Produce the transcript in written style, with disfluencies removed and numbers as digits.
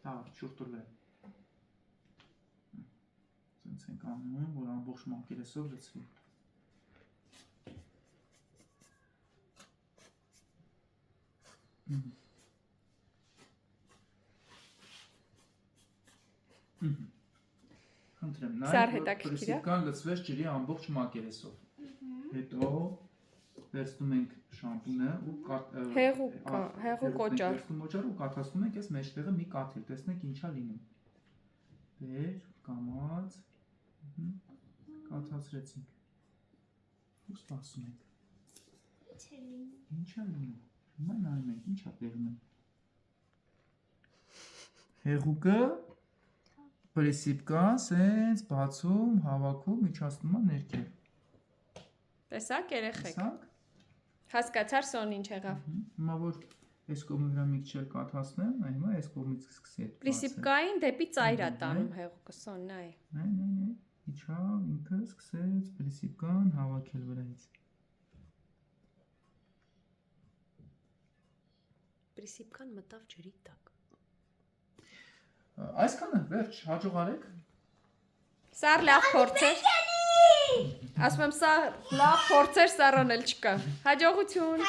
Դա շուրտուրվե։ Սենց ենք անում, որ ամբողջ մակերեսով լցվի։ Խնդրեմ, նայեք, որ պրեսիպկան լցվեց ջրի ամբողջ մակերեսով։ Հետո վերցնում ենք շամպունը ու հեղուկ օճառ։ Վերցնում օճառը ու կաթացնում ենք այս մեջտեղը մի կաթիլ, տեսնեք ինչա լինում։ Բեր, կամած, կաթացրեցինք։ Ու սպասում ենք։ Ինչա լինում։ Հիմա նայում ենք, ինչա տեղում են։ Հեղուկը պրեսիպկան սենց բացում, հավաքում, միջացնում է ներքև։ Տեսակ երեխեք։ Տեսակ։ Հասկացար Սոն ինչ եղավ։ Հիմա որ այս կողմից վրա մի քիչ էլ կաթացնեմ, հիմա այս կողմից սկսի այդ բացը։ Պրեսիպկային դեպի ծայր է տանում հեղուկը Սոն, նայ։ Նայ, իջավ, ինքը սկսեց պրեսիպկան հավաքել վրայից։ Պրեսիպկան մտավ ջրի տակ։ Այսքանը, վերջ, հաջող արեք։ Սա լավ փորձ էր։ Ասում եմ, սա լավ փորձ էր, սառան էլ չկա։ Հաջողություն։